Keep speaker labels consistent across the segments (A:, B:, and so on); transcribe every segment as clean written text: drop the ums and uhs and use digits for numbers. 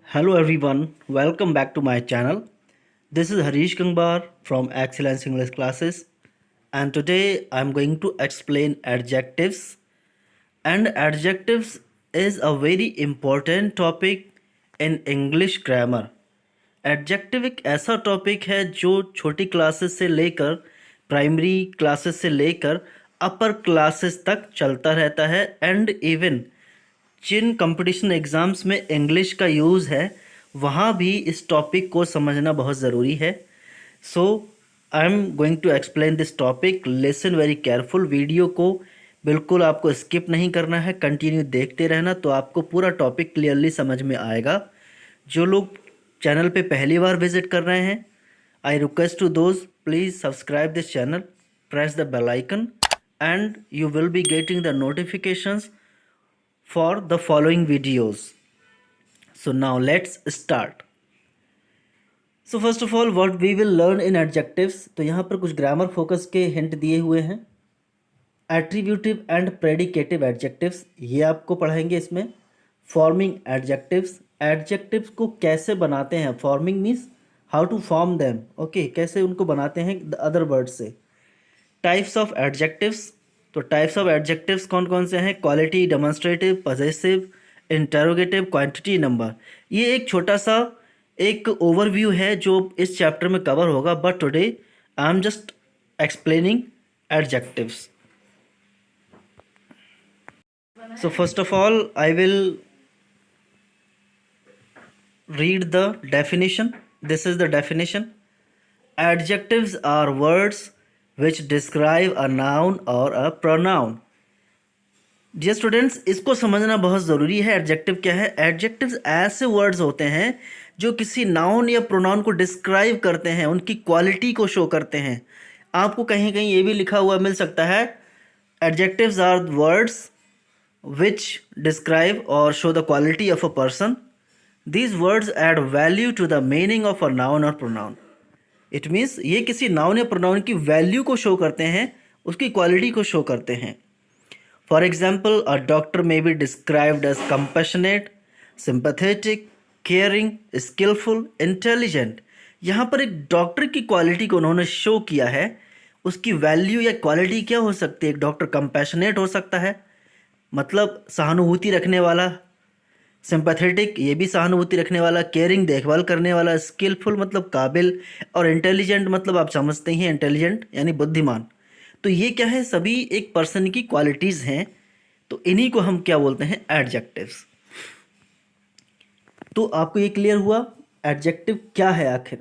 A: Hello everyone, welcome back to my channel. This is Harish Gangbar from Excellence English Classes, and today I'm going to explain adjectives. And adjectives is a very important topic in English grammar. Adjective एक ऐसा topic है जो छोटी classes से लेकर primary classes से लेकर upper classes तक चलता रहता है एंड इवन जिन कंपटीशन एग्ज़ाम्स में इंग्लिश का यूज़ है वहाँ भी इस टॉपिक को समझना बहुत ज़रूरी है. So I am going to explain this topic. Listen very careful. Video को बिल्कुल आपको स्किप नहीं करना है, कंटिन्यू देखते रहना तो आपको पूरा टॉपिक क्लियरली समझ में आएगा. जो लोग चैनल पे पहली बार विजिट कर रहे हैं, I request to those please subscribe this channel, press the bell icon and you will be getting the notifications for the following videos. So now let's start. So first of all what we will learn in adjectives. तो यहाँ पर कुछ grammar focus के hint दिए हुए हैं. Attributive and predicative adjectives ये आपको पढ़ाएंगे इसमें. फॉर्मिंग एडजेक्टिव्स, एडजेक्टिव्स को कैसे बनाते हैं. Forming means how to form them. Okay, कैसे उनको बनाते हैं अदर वर्ड से. Types of adjectives. तो टाइप्स ऑफ एडजेक्टिव्स कौन कौन से हैं. Quality, demonstrative, possessive, interrogative, quantity, number. ये एक छोटा सा एक ओवरव्यू है जो इस चैप्टर में कवर होगा, but today I am just explaining adjectives. So first of all I will read the definition. This is the definition. Adjectives are words which describe a noun or a pronoun. Dear students, इसको समझना बहुत ज़रूरी है. Adjective क्या है. Adjectives ऐसे words होते हैं जो किसी नाउन या प्रोनाउन को डिस्क्राइब करते हैं, उनकी क्वालिटी को शो करते हैं. आपको कहीं कहीं ये भी लिखा हुआ मिल सकता है, adjectives are words which describe और show the quality of a person. These words add value to the meaning of a noun or pronoun. It means ये किसी नाउन या प्रोनाउन की वैल्यू को शो करते हैं, उसकी क्वालिटी को शो करते हैं. For example, a doctor may be described as compassionate, sympathetic, caring, skilful, intelligent. यहाँ पर एक डॉक्टर की क्वालिटी को उन्होंने शो किया है. उसकी वैल्यू या क्वालिटी क्या हो सकती है. एक डॉक्टर कंपैशनेट हो सकता है, मतलब सहानुभूति रखने वाला. सिंपैथेटिक, ये भी सहानुभूति रखने वाला. केयरिंग, देखभाल करने वाला. स्किलफुल मतलब काबिल. और इंटेलिजेंट मतलब आप समझते ही हैं, इंटेलिजेंट यानी बुद्धिमान. तो ये क्या है, सभी एक पर्सन की क्वालिटीज़ हैं. तो इन्हीं को हम क्या बोलते हैं, एडजेक्टिव्स. तो आपको ये क्लियर हुआ एडजेक्टिव क्या है आखिर.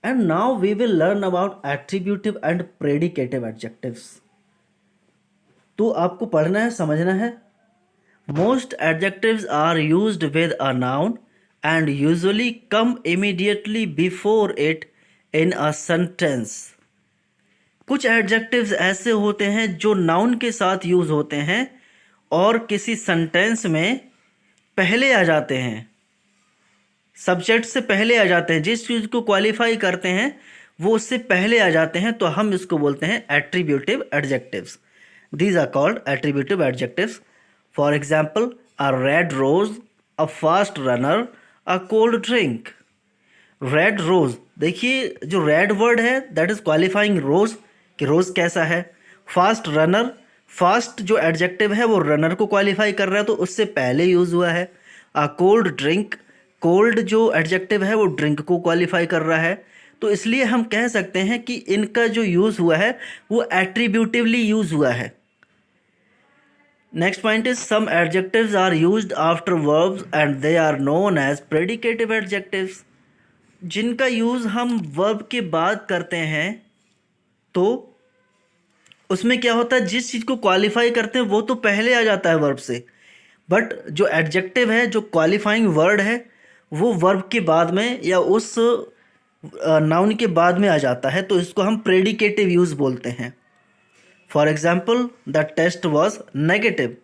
A: And now we will learn about attributive and predicative adjectives. तो आपको पढ़ना है, समझना है. Most adjectives are used with a noun and usually come immediately before it in a sentence. कुछ adjectives ऐसे होते हैं जो noun के साथ यूज़ होते हैं और किसी sentence में पहले आ जाते हैं, सब्जेक्ट से पहले आ जाते हैं. जिस चीज़ को क्वालिफाई करते हैं वो उससे पहले आ जाते हैं, तो हम इसको बोलते हैं attributive adjectives. These are called attributive adjectives. For example, a red rose, a fast runner, a cold drink. Red rose, देखिए जो red वर्ड है that is qualifying rose, कि रोज़ कैसा है. फास्ट रनर, फास्ट जो एडजेक्टिव है वो रनर को क्वालिफाई कर रहा है, तो उससे पहले यूज़ हुआ है. a cold drink, कोल्ड जो एडजेक्टिव है वो ड्रिंक को क्वालिफाई कर रहा है. तो इसलिए हम कह सकते हैं कि इनका जो यूज़ हुआ है वो एट्रीब्यूटिवली यूज़ हुआ है. Next point is some adjectives are used after verbs and they are known as predicative adjectives. जिनका यूज़ हम वर्ब के बाद करते हैं तो उसमें क्या होता है, जिस चीज़ को क्वालिफाई करते हैं वो तो पहले आ जाता है वर्ब से, बट जो एडजेक्टिव है, जो क्वालिफाइंग वर्ड है, वो वर्ब के बाद में या उस नाउन के बाद में आ जाता है, तो इसको हम प्रेडिकेटिव यूज़ बोलते हैं. For example, the test was negative.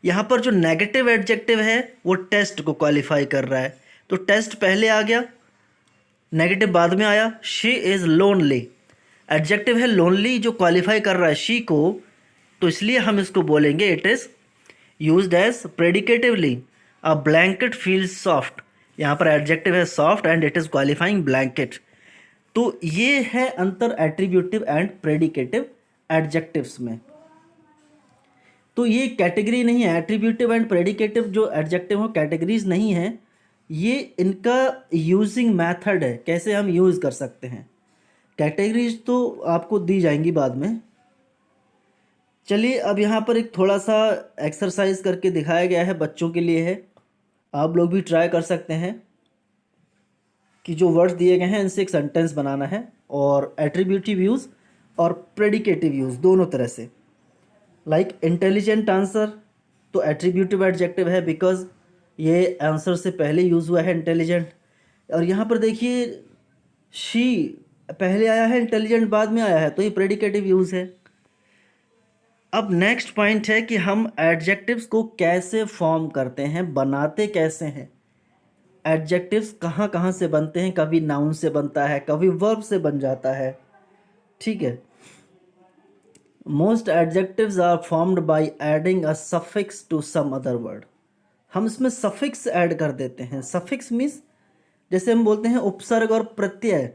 A: यहाँ पर जो नेगेटिव एडजेक्टिव है वो टेस्ट को क्वालिफाई कर रहा है, तो टेस्ट पहले आ गया, नेगेटिव बाद में आया. She is lonely. एडजेक्टिव है लोनली जो क्वालिफाई कर रहा है शी को, तो इसलिए हम इसको बोलेंगे it is used as predicatively. A blanket feels soft, यहाँ पर एडजेक्टिव है soft and it is qualifying blanket. तो ये है अंतर एट्रीब्यूटिव एंड प्रेडिकेटिव एडजेक्टिव्स में। तो ये कैटेगरी नहीं है, एट्रीब्यूटिव एंड प्रेडिकेटिव जो एडजेक्टिव हो कैटेगरीज नहीं है, ये इनका यूजिंग मेथड है, कैसे हम यूज़ कर सकते हैं। कैटेगरीज तो आपको दी जाएंगी बाद में। चलिए अब यहाँ पर एक थोड़ा सा एक्सरसाइज करके दिखाया गया है, बच्चों के लिए है, आप लोग भी ट्राई कर सकते हैं कि जो वर्ड्स दिए गए हैं इनसे एक सेंटेंस बनाना है, और एट्रीब्यूटिव यूज़ और प्रेडिकेटिव यूज़ दोनों तरह से। लाइक इंटेलिजेंट आंसर तो एट्रीब्यूटिव एडजेक्टिव है बिकॉज ये आंसर से पहले यूज़ हुआ है इंटेलिजेंट। और यहाँ पर देखिए शी पहले आया है, इंटेलिजेंट बाद में आया है, तो ये प्रेडिकेटिव यूज़ है। अब नेक्स्ट पॉइंट है कि हम एडजेक्टिव्स को कैसे फॉर्म करते हैं, बनाते कैसे हैं। एडजेक्टिव्स कहाँ कहाँ से बनते हैं, कभी नाउन से बनता है, कभी वर्ब से बन जाता है, ठीक है। Most adjectives are formed by adding a suffix to some other word. हम इसमें सफिक्स ऐड कर देते हैं। सफिक्स मीन्स जैसे हम बोलते हैं उपसर्ग और प्रत्यय,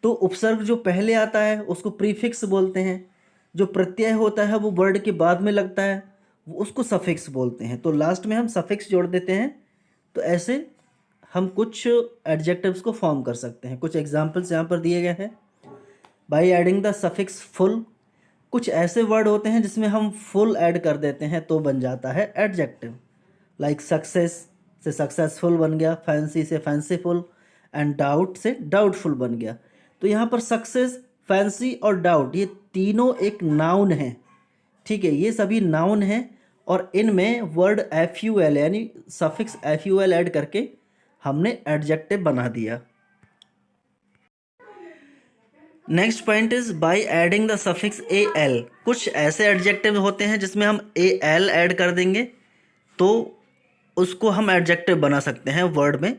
A: तो उपसर्ग जो पहले आता है उसको प्रीफिक्स बोलते हैं, जो प्रत्यय होता है वो वर्ड के बाद में लगता है वो उसको सफिक्स बोलते हैं। तो लास्ट में हम सफिक्स जोड़ देते हैं। तो ऐसे हम कुछ एडजेक्टिव्स को फॉर्म कर सकते हैं। कुछ एग्जांपल्स यहाँ पर दिए गए हैं। Bye adding the suffix full, कुछ ऐसे वर्ड होते हैं जिसमें हम फुल ऐड कर देते हैं तो बन जाता है एडजेक्टिव। लाइक सक्सेस से सक्सेसफुल बन गया, फैंसी से फैंसीफुल, एंड डाउट से डाउटफुल बन गया। तो यहाँ पर सक्सेस, फैंसी और डाउट ये तीनों एक नाउन है, ठीक है, ये सभी नाउन हैं और इनमें वर्ड FUL यानी सफिक्स FUL ऐड करके हमने एडजेक्टिव बना दिया। Next point is by adding the suffix AL। कुछ ऐसे एडजेक्टिव होते हैं जिसमें हम AL ऐड कर देंगे तो उसको हम एडजेक्टिव बना सकते हैं वर्ड में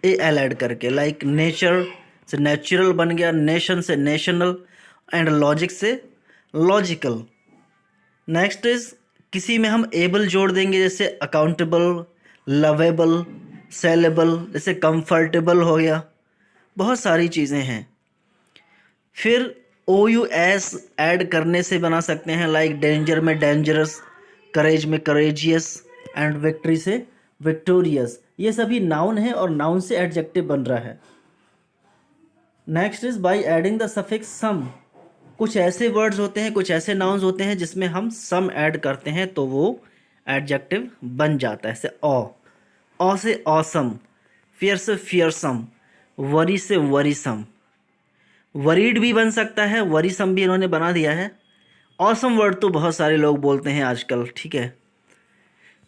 A: AL ऐड करके। लाइक नेचर से नेचुरल बन गया, नेशन से नेशनल, एंड लॉजिक से लॉजिकल। नेक्स्ट इज किसी में हम एबल जोड़ देंगे, जैसे अकाउंटेबल, लवेबल, सेलेबल, जैसे कंफर्टेबल हो गया, बहुत सारी चीज़ें हैं। फिर OUS ऐड करने से बना सकते हैं, लाइक डेंजर में डेंजरस, करेज में करेजियस, एंड विक्ट्री से विक्टोरियस। ये सभी नाउन है और नाउन से एडजेक्टिव बन रहा है। Next is by adding the suffix some. कुछ ऐसे वर्ड्स होते हैं, कुछ ऐसे नाउन्स होते हैं जिसमें हम सम ऐड करते हैं तो वो एडजेक्टिव बन जाता है। जैसे ऑ से ऑसम, फियर से फियरसम, वरी से वरीसम। वरीड भी बन सकता है, वरीसम भी इन्होंने बना दिया है। ऑसम वर्ड तो बहुत सारे लोग बोलते हैं आजकल, ठीक है।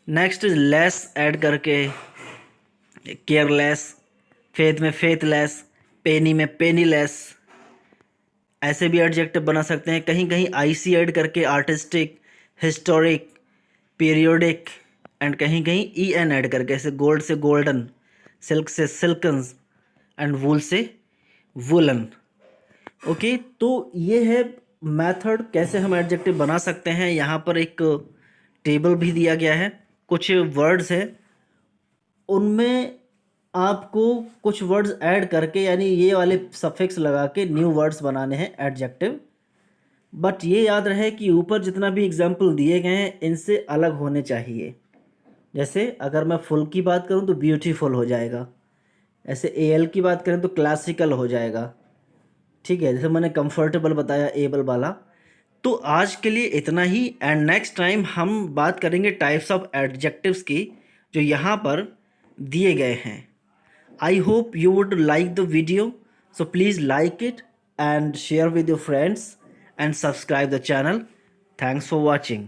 A: नेक्स्ट इज लेस ऐड करके, केयरलेस, फेथ में फेथलेस, पेनी में पेनीलेस, ऐसे भी एडजेक्टिव बना सकते हैं। कहीं कहीं IC ऐड करके आर्टिस्टिक, हिस्टोरिक, पीरियोडिक, एंड कहीं कहीं EN ऐड करके, जैसे गोल्ड से गोल्डन, सिल्क से सिल्कन, एंड वूल से वुलन। ओके, तो ये है मेथड कैसे हम एडजेक्टिव बना सकते हैं। यहाँ पर एक टेबल भी दिया गया है, कुछ वर्ड्स हैं उनमें आपको कुछ वर्ड्स ऐड करके यानी ये वाले सफिक्स लगा के न्यू वर्ड्स बनाने हैं एडजेक्टिव। बट ये याद रहे कि ऊपर जितना भी एग्जाम्पल दिए गए हैं इनसे अलग होने चाहिए। जैसे अगर मैं फुल की बात करूं तो ब्यूटीफुल हो जाएगा, ऐसे AL की बात करें तो क्लासिकल हो जाएगा, ठीक है। जैसे मैंने कंफर्टेबल बताया एबल वाला। तो आज के लिए इतना ही, एंड नेक्स्ट टाइम हम बात करेंगे टाइप्स ऑफ एडजेक्टिव्स की जो यहाँ पर दिए गए हैं। I hope you would like the video, so please like it and share with your friends and subscribe the channel. Thanks for watching.